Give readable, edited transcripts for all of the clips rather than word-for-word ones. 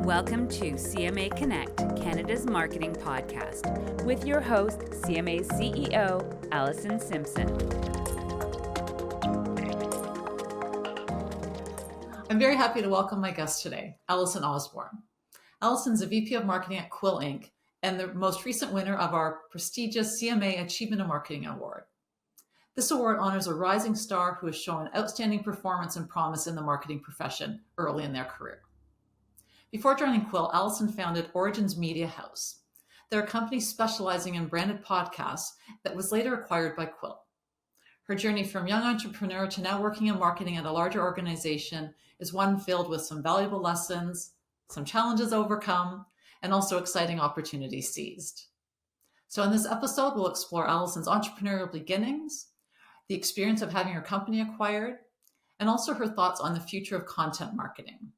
Welcome to CMA Connect, Canada's marketing podcast, with your host, CMA CEO, Alison Simpson. I'm very happy to welcome my guest today, Alison Osborne. Alison's a VP of Marketing at Quill Inc. and the most recent winner of our prestigious CMA Achievement in Marketing Award. This award honors a rising star who has shown outstanding performance and promise in the marketing profession early in their career. Before joining Quill, Alison founded Origins Media House. They're a company specializing in branded podcasts that was later acquired by Quill. Her journey from young entrepreneur to now working in marketing at a larger organization is one filled with some valuable lessons, some challenges overcome, and also exciting opportunities seized. So in this episode, we'll explore Alison's entrepreneurial beginnings, the experience of having her company acquired, and also her thoughts on the future of content marketing.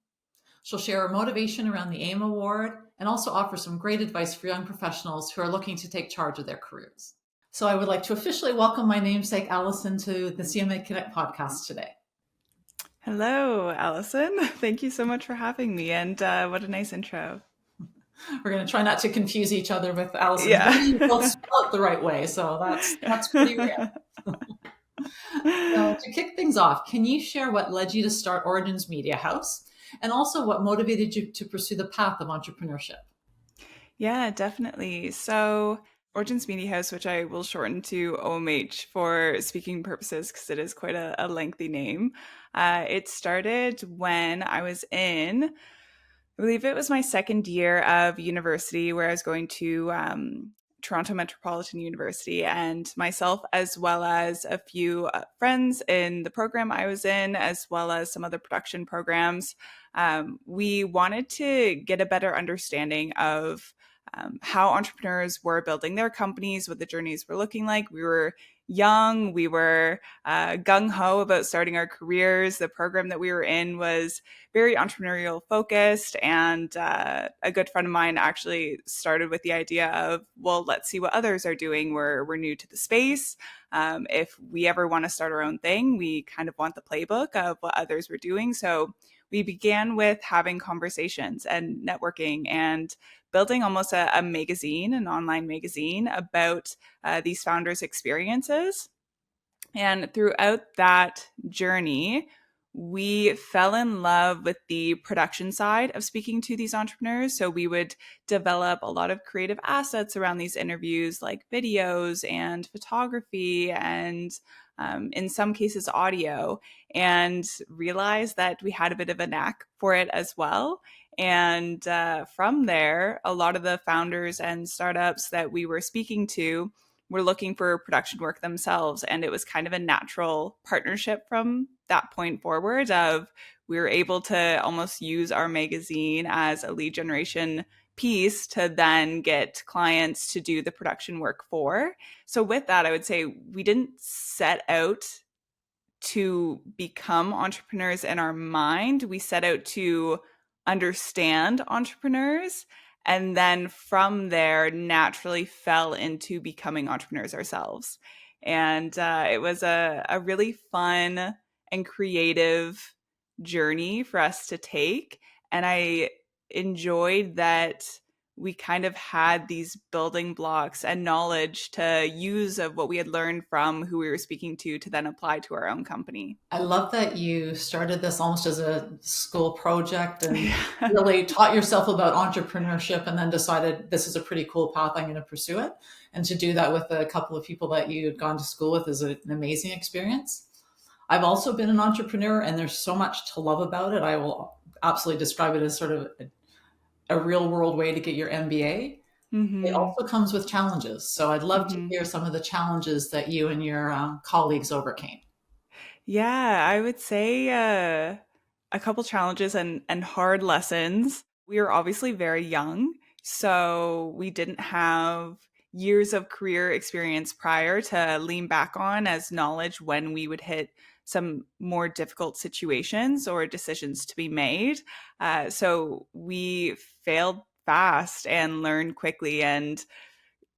She'll share her motivation around the AIM Award and also offer some great advice for young professionals who are looking to take charge of their careers. So I would like to officially welcome my namesake, Alison, to the CMA Connect podcast today. Hello, Alison. Thank you so much for having me, and what a nice intro. We're going to try not to confuse each other with Alison. Yeah. We'll spell it the right way, so that's pretty rare. So to kick things off, can you share what led you to start Origins Media House and also what motivated you to pursue the path of entrepreneurship? Yeah, definitely. So Origins Media House, which I will shorten to OMH for speaking purposes because it is quite a lengthy name. It started when I was in, I believe it was my second year of university, where I was going to Toronto Metropolitan University, and myself, as well as a few friends in the program I was in, as well as some other production programs, we wanted to get a better understanding of how entrepreneurs were building their companies, what the journeys were looking like. We were young, we were gung-ho about starting our careers. The program that we were in was very entrepreneurial focused, and a good friend of mine actually started with the idea of, well, let's see what others are doing. We're new to the space. If we ever want to start our own thing, we kind of want the playbook of what others were doing. So we began with having conversations and networking and building almost a magazine, an online magazine about these founders' experiences. And throughout that journey, we fell in love with the production side of speaking to these entrepreneurs. So we would develop a lot of creative assets around these interviews, like videos and photography and in some cases audio, and realized that we had a bit of a knack for it as well. And from there, a lot of the founders and startups that we were speaking to were looking for production work themselves. And it was kind of a natural partnership from that point forward of we were able to almost use our magazine as a lead generation piece to then get clients to do the production work for. So with that, I would say we didn't set out to become entrepreneurs in our mind. We set out to understand entrepreneurs, and then from there naturally fell into becoming entrepreneurs ourselves. And it was a really fun and creative journey for us to take. And I enjoyed that we kind of had these building blocks and knowledge to use of what we had learned from who we were speaking to then apply to our own company. I love that you started this almost as a school project and really taught yourself about entrepreneurship and then decided this is a pretty cool path, I'm going to pursue it. And to do that with a couple of people that you had gone to school with is an amazing experience. I've also been an entrepreneur, and there's so much to love about it. I will absolutely describe it as sort of a real world way to get your MBA. Mm-hmm. It also comes with challenges. So I'd love to hear some of the challenges that you and your colleagues overcame. Yeah, I would say a couple challenges and hard lessons. We were obviously very young, so we didn't have years of career experience prior to lean back on as knowledge when we would hit some more difficult situations or decisions to be made. So we failed fast and learned quickly. And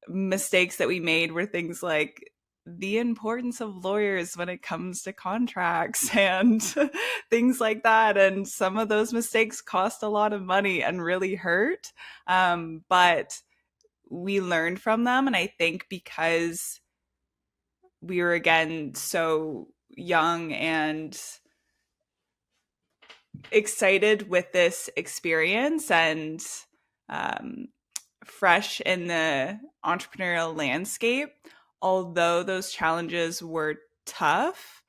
mistakes that we made were things like the importance of lawyers when it comes to contracts and things like that. And some of those mistakes cost a lot of money and really hurt. But we learned from them. And I think because we were, again, so young and excited with this experience and fresh in the entrepreneurial landscape, although those challenges were tough,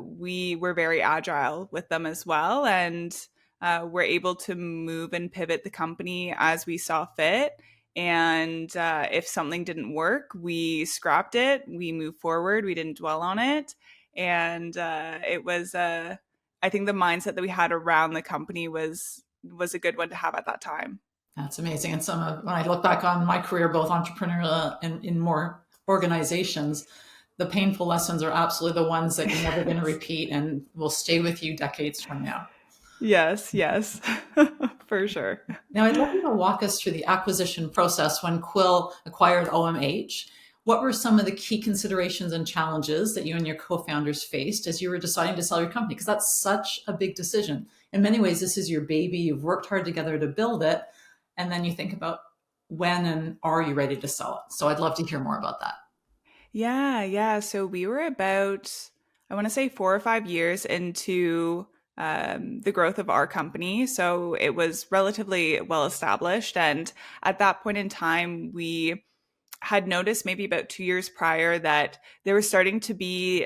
we were very agile with them as well. And we're able to move and pivot the company as we saw fit. And if something didn't work, we scrapped it, we moved forward, we didn't dwell on it. And it was, I think the mindset that we had around the company was a good one to have at that time. That's amazing. And when I look back on my career, both entrepreneurial and in more organizations, the painful lessons are absolutely the ones that you're never going to repeat and will stay with you decades from now. Yes, for sure. Now, I'd love you to walk us through the acquisition process when Quill acquired OMH. What were some of the key considerations and challenges that you and your co-founders faced as you were deciding to sell your company? Because that's such a big decision. In many ways, this is your baby. You've worked hard together to build it. And then you think about when and are you ready to sell it? So I'd love to hear more about that. Yeah. So we were about, I want to say 4 or 5 years into the growth of our company. So it was relatively well established. And at that point in time, we had noticed maybe about 2 years prior that there was starting to be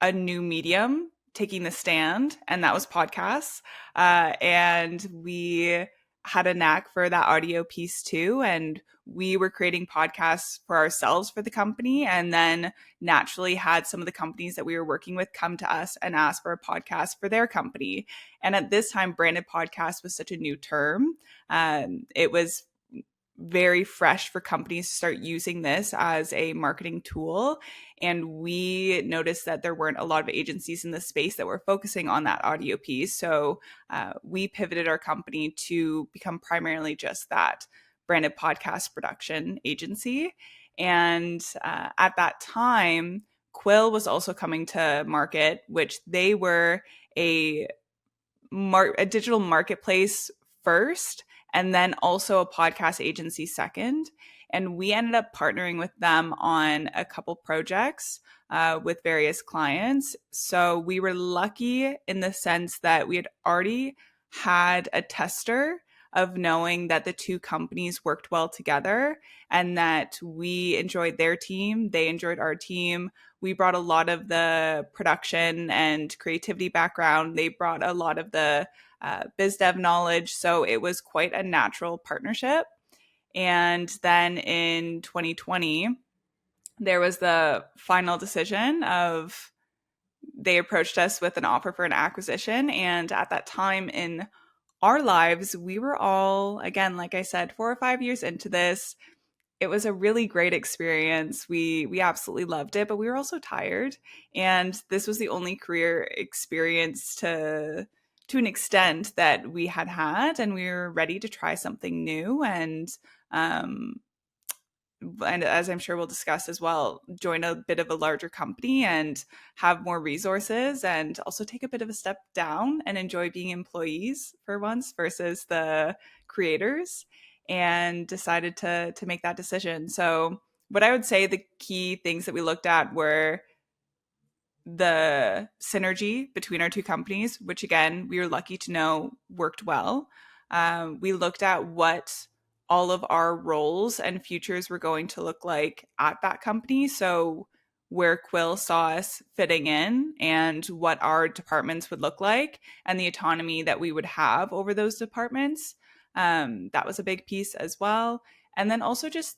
a new medium taking the stand, and that was podcasts. And we had a knack for that audio piece too. And we were creating podcasts for ourselves for the company, and then naturally had some of the companies that we were working with come to us and ask for a podcast for their company. And at this time, branded podcast was such a new term. It was very fresh for companies to start using this as a marketing tool. And we noticed that there weren't a lot of agencies in the space that were focusing on that audio piece. So we pivoted our company to become primarily just that branded podcast production agency. And at that time, Quill was also coming to market, which they were a digital marketplace first, and then also a podcast agency second. And we ended up partnering with them on a couple projects with various clients. So we were lucky in the sense that we had already had a tester of knowing that the two companies worked well together and that we enjoyed their team, they enjoyed our team. We brought a lot of the production and creativity background. They brought a lot of the biz dev knowledge. So it was quite a natural partnership. And then in 2020, there was the final decision of they approached us with an offer for an acquisition. And at that time in our lives, we were all, again, like I said, 4 or 5 years into this. It was a really great experience. We absolutely loved it, but we were also tired. And this was the only career experience to an extent that we had, and we were ready to try something new. And as I'm sure we'll discuss as well, join a bit of a larger company and have more resources, and also take a bit of a step down and enjoy being employees for once versus the creators, and decided to make that decision. So what I would say the key things that we looked at were the synergy between our two companies, which again, we were lucky to know worked well. We looked at what all of our roles and futures were going to look like at that company. So where Quill saw us fitting in and what our departments would look like and the autonomy that we would have over those departments. That was a big piece as well. And then also just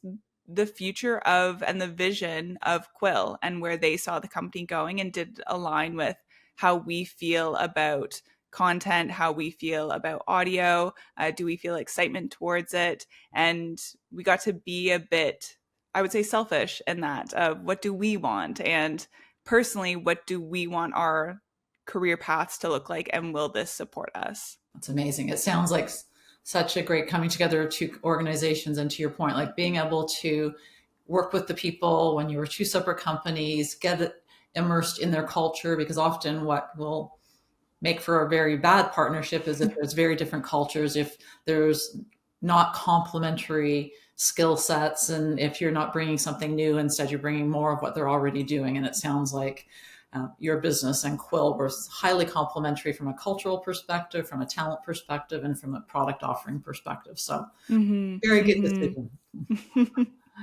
the future of and the vision of Quill and where they saw the company going, and did align with how we feel about content, how we feel about audio. Do we feel excitement towards it? And we got to be a bit, I would say, selfish in that of what do we want? And personally, what do we want our career paths to look like? And will this support us? That's amazing. It sounds like such a great coming together of two organizations. And to your point, like being able to work with the people when you were two separate companies, get immersed in their culture? Because often what will make for a very bad partnership is if there's very different cultures, if there's not complementary skill sets, and if you're not bringing something new, instead you're bringing more of what they're already doing. And it sounds like your business and Quill were highly complementary from a cultural perspective, from a talent perspective, and from a product offering perspective. So very good decision.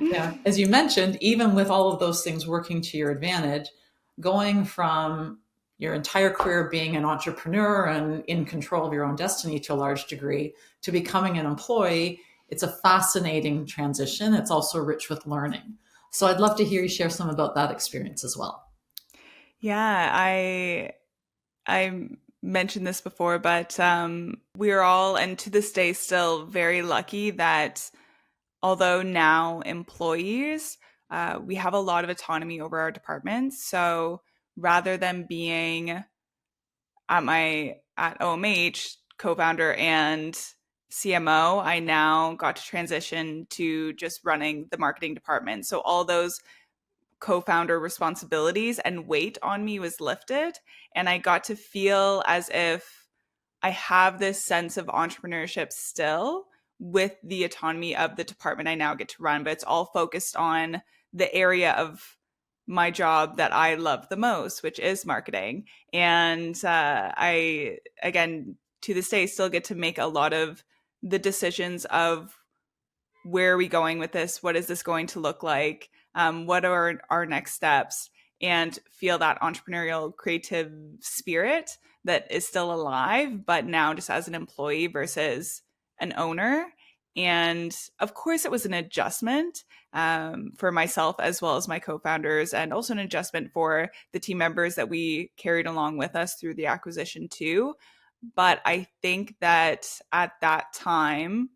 Yeah, as you mentioned, even with all of those things working to your advantage, going from your entire career being an entrepreneur and in control of your own destiny to a large degree to becoming an employee, it's a fascinating transition. It's also rich with learning. So I'd love to hear you share some about that experience as well. Yeah, I mentioned this before, but we are all, and to this day, still very lucky that although now employees, we have a lot of autonomy over our departments. So rather than being at OMH, co-founder and CMO, I now got to transition to just running the marketing department. So all those co-founder responsibilities and weight on me was lifted, and I got to feel as if I have this sense of entrepreneurship still with the autonomy of the department I now get to run, but it's all focused on the area of my job that I love the most, which is marketing. And I, again, to this day, still get to make a lot of the decisions of where are we going with this? What is this going to look like? What are our next steps? And feel that entrepreneurial creative spirit that is still alive, but now just as an employee versus an owner. And of course, it was an adjustment for myself as well as my co-founders, and also an adjustment for the team members that we carried along with us through the acquisition too. But I think that at that time,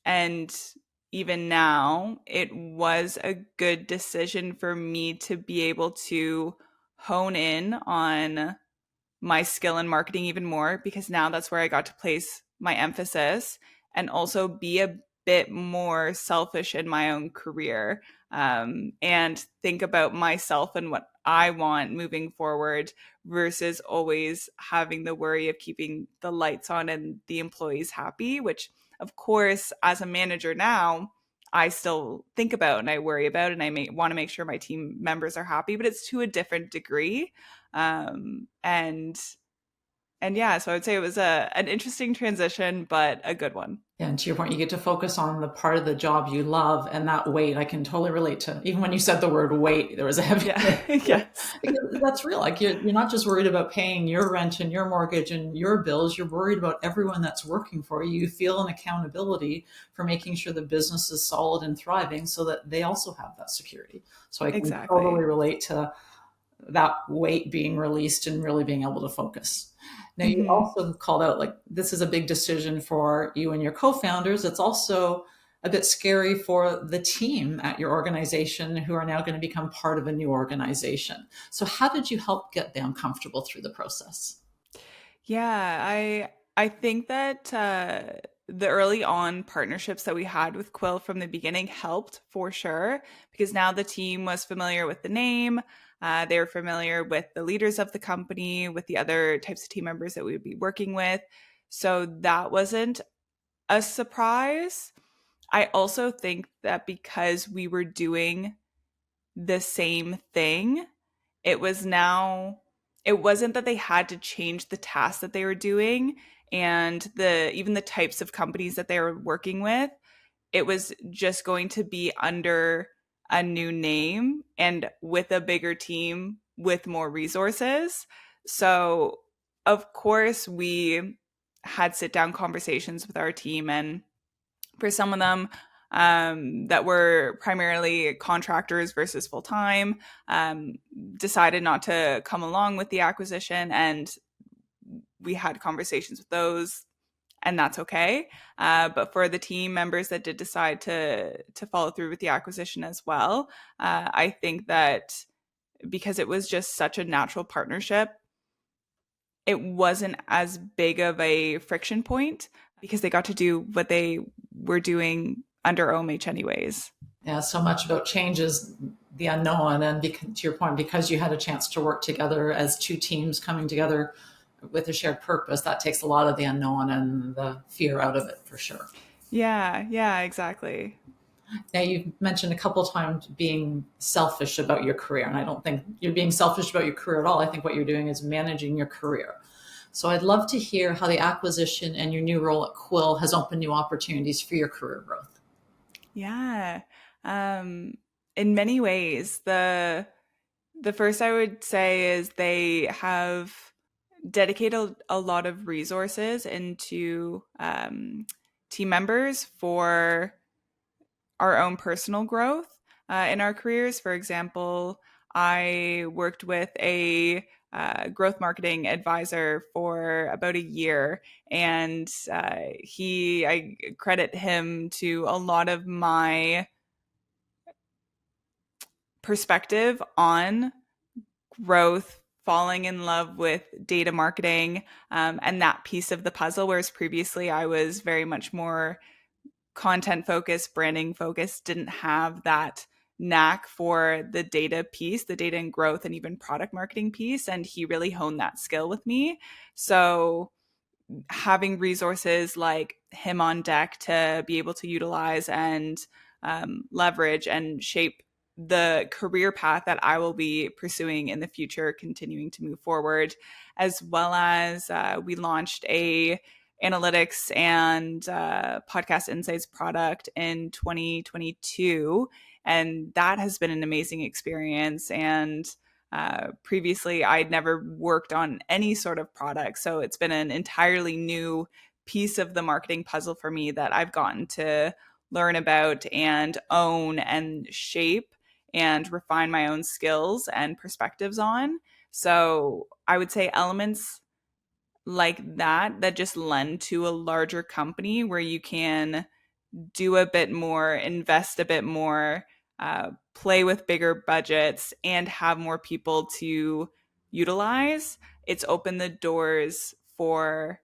and even now, it was a good decision for me to be able to hone in on my skill in marketing even more, because now that's where I got to place my emphasis and also be a bit more selfish in my own career, and think about myself and what I want moving forward versus always having the worry of keeping the lights on and the employees happy, which of course, as a manager now, I still think about and I worry about, and I want to make sure my team members are happy, but it's to a different degree. And yeah, so I would say it was an interesting transition, but a good one. Yeah, and to your point, you get to focus on the part of the job you love, and that weight I can totally relate to. Even when you said the word weight, there was a heavy. Yes. That's real. Like you're not just worried about paying your rent and your mortgage and your bills. You're worried about everyone that's working for you. You feel an accountability for making sure the business is solid and thriving, so that they also have that security. So I can totally relate to that weight being released and really being able to focus. Now, you also called out, like, this is a big decision for you and your co-founders. It's also a bit scary for the team at your organization who are now going to become part of a new organization. So how did you help get them comfortable through the process? Yeah, I think that the early on partnerships that we had with Quill from the beginning helped for sure, because now the team was familiar with the name. They were familiar with the leaders of the company, with the other types of team members that we would be working with. So that wasn't a surprise. I also think that because we were doing the same thing, it wasn't that they had to change the tasks that they were doing and even the types of companies that they were working with. It was just going to be under a new name and with a bigger team with more resources. So, of course, we had sit down conversations with our team, and for some of them that were primarily contractors versus full time, decided not to come along with the acquisition, and we had conversations with those, and that's okay. But for the team members that did decide to follow through with the acquisition as well, I think that because it was just such a natural partnership, it wasn't as big of a friction point because they got to do what they were doing under OMH anyways. Yeah, so much about change is the unknown. And to your point, because you had a chance to work together as two teams coming together with a shared purpose, that takes a lot of the unknown and the fear out of it for sure. Yeah, exactly. Now, you've mentioned a couple of times being selfish about your career, and I don't think you're being selfish about your career at all. I think what you're doing is managing your career. So I'd love to hear how the acquisition and your new role at Quill has opened new opportunities for your career growth. Yeah. Um, in many ways, the first I would say is they have dedicated a lot of resources into team members for our own personal growth in our careers. For example, I worked with a growth marketing advisor for about a year, and I credit him to a lot of my perspective on growth, falling in love with data marketing, and that piece of the puzzle. Whereas previously I was very much more content focused, branding focused, didn't have that knack for the data piece, the data and growth, and even product marketing piece. And he really honed that skill with me. So having resources like him on deck to be able to utilize and leverage and shape the career path that I will be pursuing in the future, continuing to move forward, as well as we launched a analytics and podcast insights product in 2022, and that has been an amazing experience. And previously, I'd never worked on any sort of product. So it's been an entirely new piece of the marketing puzzle for me that I've gotten to learn about and own and shape and refine my own skills and perspectives on. So I would say elements like that just lend to a larger company where you can do a bit more, invest a bit more, play with bigger budgets, and have more people to utilize. It's opened the doors for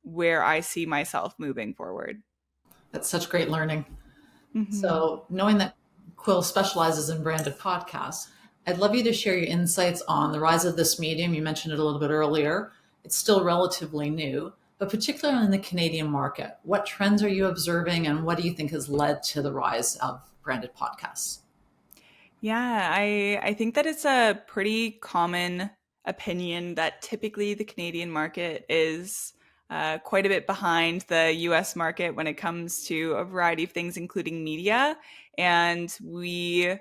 where I see myself moving forward. That's such great learning. Mm-hmm. So, knowing that Quill specializes in branded podcasts, I'd love you to share your insights on the rise of this medium. You mentioned it a little bit earlier. It's still relatively new, but particularly in the Canadian market, what trends are you observing and what do you think has led to the rise of branded podcasts? Yeah, I think that it's a pretty common opinion that typically the Canadian market is quite a bit behind the US market when it comes to a variety of things, including media. And we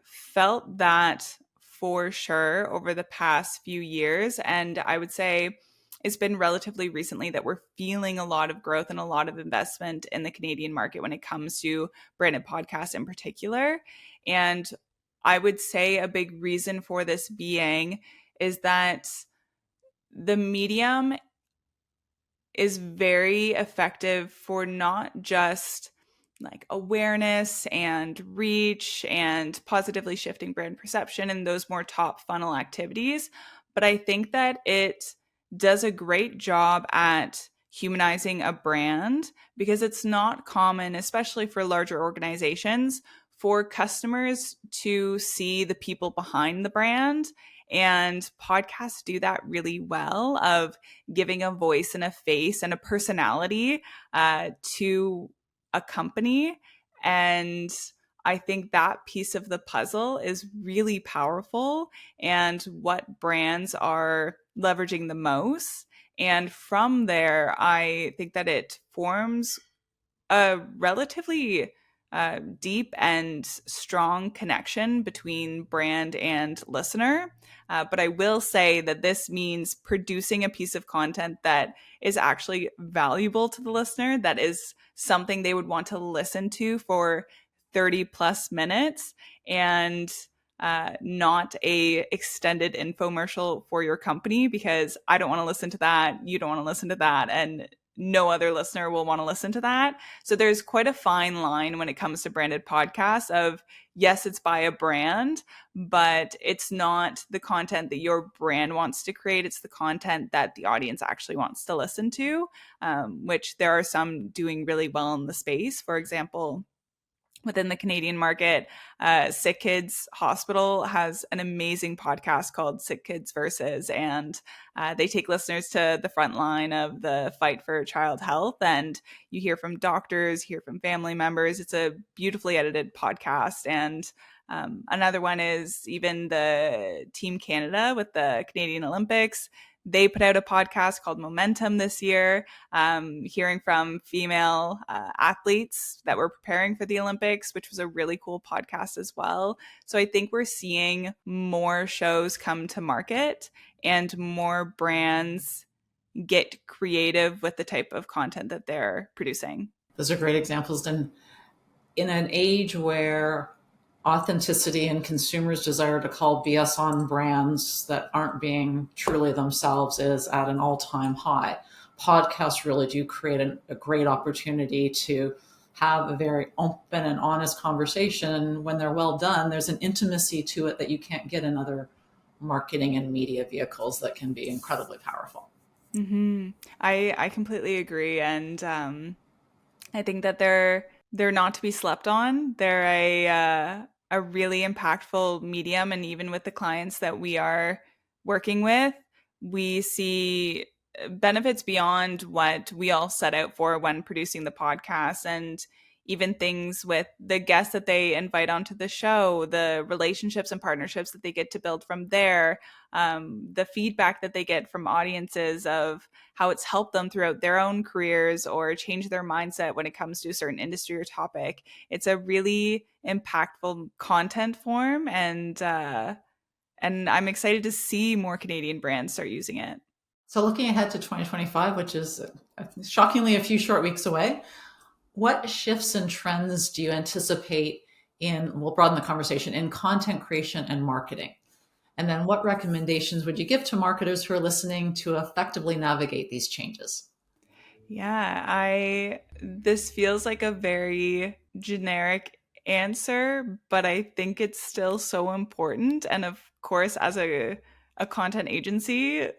felt that for sure over the past few years. And I would say it's been relatively recently that we're feeling a lot of growth and a lot of investment in the Canadian market when it comes to branded podcasts in particular. And I would say a big reason for this being is that the medium is very effective for not just like awareness and reach and positively shifting brand perception and those more top funnel activities. But I think that it does a great job at humanizing a brand because it's not common, especially for larger organizations, for customers to see the people behind the brand. And podcasts do that really well of giving a voice and a face and a personality to a company. And I think that piece of the puzzle is really powerful and what brands are leveraging the most. And from there, I think that it forms a relatively deep and strong connection between brand and listener. But I will say that this means producing a piece of content that is actually valuable to the listener, that is something they would want to listen to for 30 plus minutes, and not a extended infomercial for your company, because I don't want to listen to that, you don't want to listen to that, and no other listener will want to listen to that. So there's quite a fine line when it comes to branded podcasts of, yes, it's by a brand, but it's not the content that your brand wants to create. It's the content that the audience actually wants to listen to, which there are some doing really well in the space. For example, within the Canadian market. Sick Kids Hospital has an amazing podcast called Sick Kids Versus, and they take listeners to the front line of the fight for child health. And you hear from doctors, hear from family members. It's a beautifully edited podcast. And another one is even the Team Canada with the Canadian Olympics. They put out a podcast called Momentum this year, hearing from female athletes that were preparing for the Olympics, which was a really cool podcast as well. So I think we're seeing more shows come to market and more brands get creative with the type of content that they're producing. Those are great examples. And in an age where authenticity and consumers' desire to call BS on brands that aren't being truly themselves is at an all-time high, podcasts really do create a great opportunity to have a very open and honest conversation. When they're well done, there's an intimacy to it that you can't get in other marketing and media vehicles that can be incredibly powerful. Mm-hmm. I completely agree. And I think that they're not to be slept on. They're a really impactful medium. And even with the clients that we are working with, we see benefits beyond what we all set out for when producing the podcast, and even things with the guests that they invite onto the show, the relationships and partnerships that they get to build from there, the feedback that they get from audiences of how it's helped them throughout their own careers or change their mindset when it comes to a certain industry or topic. It's a really impactful content form, and I'm excited to see more Canadian brands start using it. So looking ahead to 2025, which is shockingly a few short weeks away, what shifts and trends do you anticipate we'll broaden the conversation, in content creation and marketing? And then what recommendations would you give to marketers who are listening to effectively navigate these changes? Yeah, this feels like a very generic answer, but I think it's still so important. And of course, as a content agency,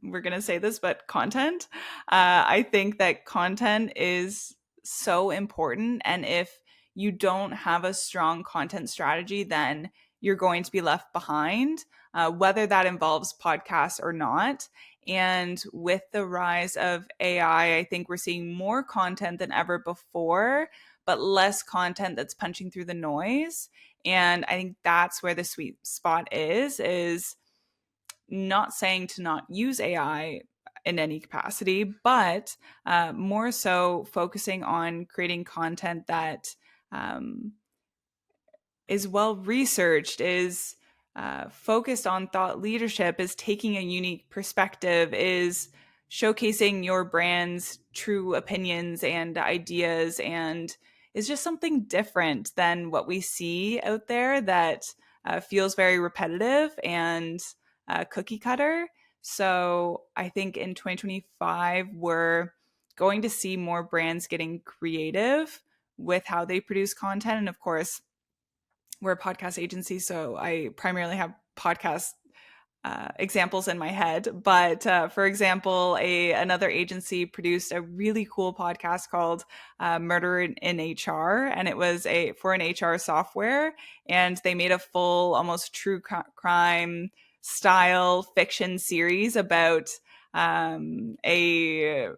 we're going to say this, but content, I think that content is so important. And if you don't have a strong content strategy, then you're going to be left behind, whether that involves podcasts or not. And with the rise of AI, I think we're seeing more content than ever before, but less content that's punching through the noise. And I think that's where the sweet spot is not saying to not use AI in any capacity, but more so focusing on creating content that is well researched, is focused on thought leadership, is taking a unique perspective, is showcasing your brand's true opinions and ideas, and is just something different than what we see out there that feels very repetitive and cookie cutter. So I think in 2025, we're going to see more brands getting creative with how they produce content. And of course, we're a podcast agency, so I primarily have podcast examples in my head. But for example, another agency produced a really cool podcast called Murder in HR, and it was for an HR software, and they made a full, almost true crime style fiction series about a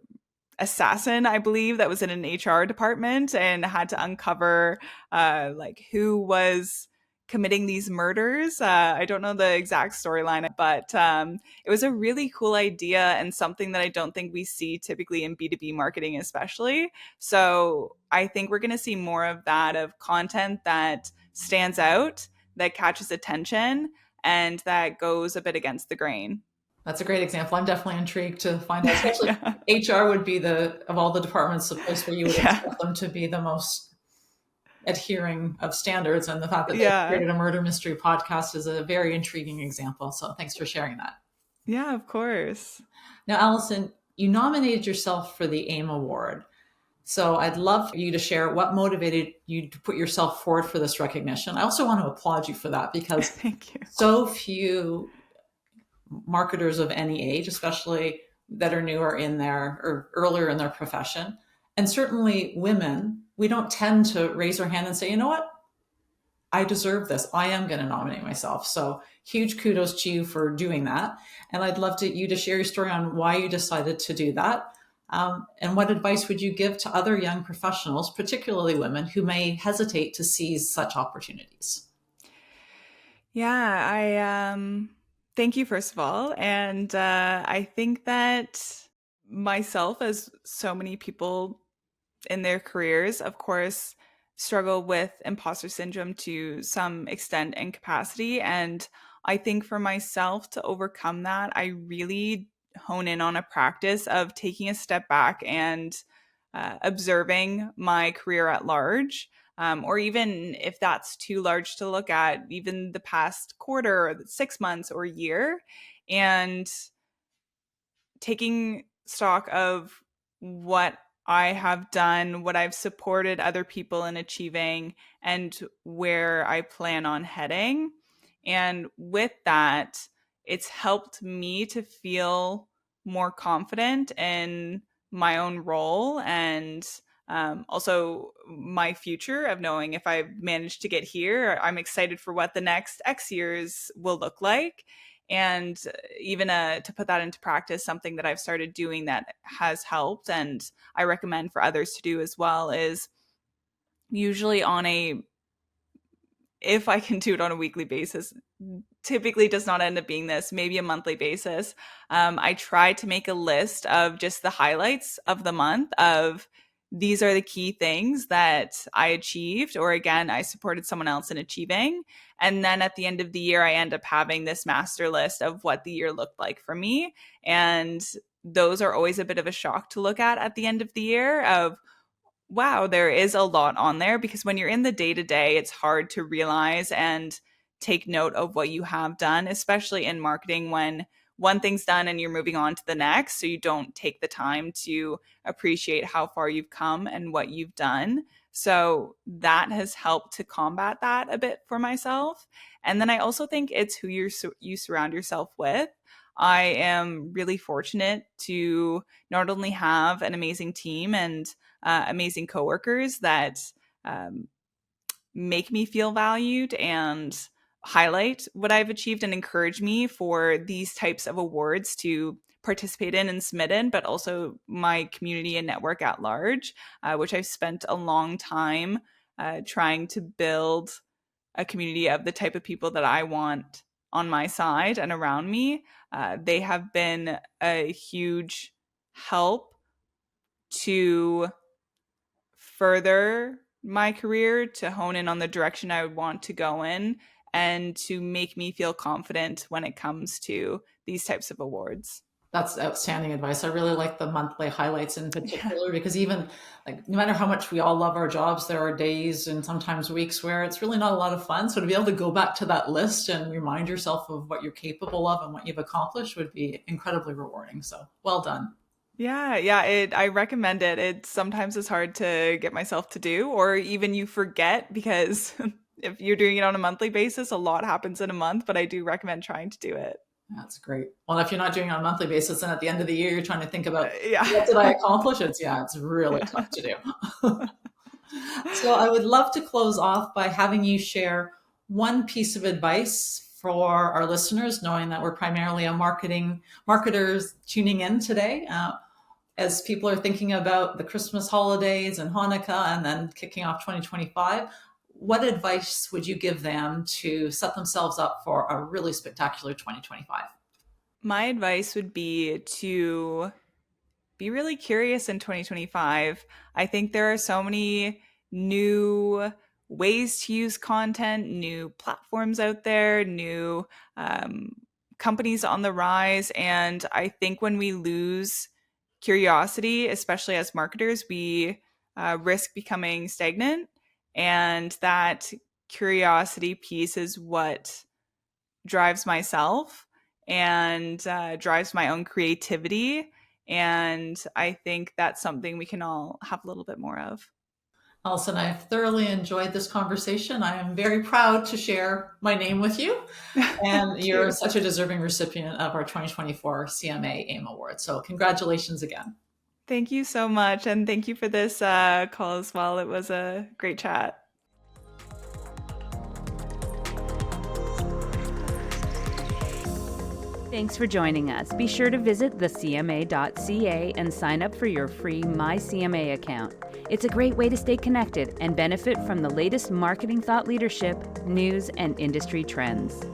assassin, I believe, that was in an HR department and had to uncover like who was committing these murders. I don't know the exact storyline, but it was a really cool idea and something that I don't think we see typically in B2B marketing, especially. So I think we're going to see more of that, of content that stands out, that catches attention, and that goes a bit against the grain. That's a great example. I'm definitely intrigued to find out, especially HR would be of all the departments, the place where you would expect them to be the most adhering of standards. And the fact that they created a murder mystery podcast is a very intriguing example. So thanks for sharing that. Yeah, of course. Now, Alison, you nominated yourself for the AIM Award. So I'd love for you to share what motivated you to put yourself forward for this recognition. I also want to applaud you for that, because Thank you. So few marketers of any age, especially that are newer in their or earlier in their profession, and certainly women we don't tend to raise our hand and say, you know what, I deserve this. I am going to nominate myself. So huge kudos to you for doing that. And I'd love you to share your story on why you decided to do that. And what advice would you give to other young professionals, particularly women, who may hesitate to seize such opportunities? Yeah, I thank you first of all. And I think that myself, as so many people in their careers, of course, struggle with imposter syndrome to some extent and capacity. And I think for myself to overcome that, I really hone in on a practice of taking a step back and observing my career at large. Or even if that's too large to look at, even the past quarter, or 6 months, or year, and taking stock of what I have done, what I've supported other people in achieving, and where I plan on heading. And with that, it's helped me to feel more confident in my own role and also my future of knowing if I manage to get here, I'm excited for what the next X years will look like. And even to put that into practice, something that I've started doing that has helped and I recommend for others to do as well is usually if I can do it on a weekly basis, typically does not end up being this, maybe a monthly basis. I try to make a list of just the highlights of the month of these are the key things that I achieved, or again, I supported someone else in achieving. And then at the end of the year, I end up having this master list of what the year looked like for me. And those are always a bit of a shock to look at the end of the year of, wow, there is a lot on there, because when you're in the day to day, it's hard to realize and take note of what you have done, especially in marketing when one thing's done and you're moving on to the next. So you don't take the time to appreciate how far you've come and what you've done. So that has helped to combat that a bit for myself. And then I also think it's who you surround yourself with. I am really fortunate to not only have an amazing team and amazing coworkers that make me feel valued and highlight what I've achieved and encourage me for these types of awards to participate in and submit in, but also my community and network at large, which I've spent a long time trying to build a community of the type of people that I want on my side and around me. They have been a huge help to further my career, to hone in on the direction I would want to go in, and to make me feel confident when it comes to these types of awards. That's outstanding advice. I really like the monthly highlights in particular, because even like no matter how much we all love our jobs, there are days and sometimes weeks where it's really not a lot of fun. So to be able to go back to that list and remind yourself of what you're capable of and what you've accomplished would be incredibly rewarding. So well done. Yeah, I recommend it. It sometimes is hard to get myself to do, or even you forget, because if you're doing it on a monthly basis, a lot happens in a month, but I do recommend trying to do it. That's great. Well, if you're not doing it on a monthly basis, and at the end of the year, you're trying to think about Yeah. what did I accomplish? It's really tough to do. So I would love to close off by having you share one piece of advice for our listeners, knowing that we're primarily marketers tuning in today. As people are thinking about the Christmas holidays and Hanukkah and then kicking off 2025, what advice would you give them to set themselves up for a really spectacular 2025? My advice would be to be really curious in 2025. I think there are so many new ways to use content, new platforms out there, new companies on the rise. And I think when we lose curiosity, especially as marketers, we risk becoming stagnant. And that curiosity piece is what drives myself and drives my own creativity. And I think that's something we can all have a little bit more of. Alison, I have thoroughly enjoyed this conversation. I am very proud to share my name with you. And you're such a deserving recipient of our 2024 CMA AIM Award. So congratulations again. Thank you so much. And thank you for this call as well. It was a great chat. Thanks for joining us. Be sure to visit thecma.ca and sign up for your free My CMA account. It's a great way to stay connected and benefit from the latest marketing thought leadership, news, and industry trends.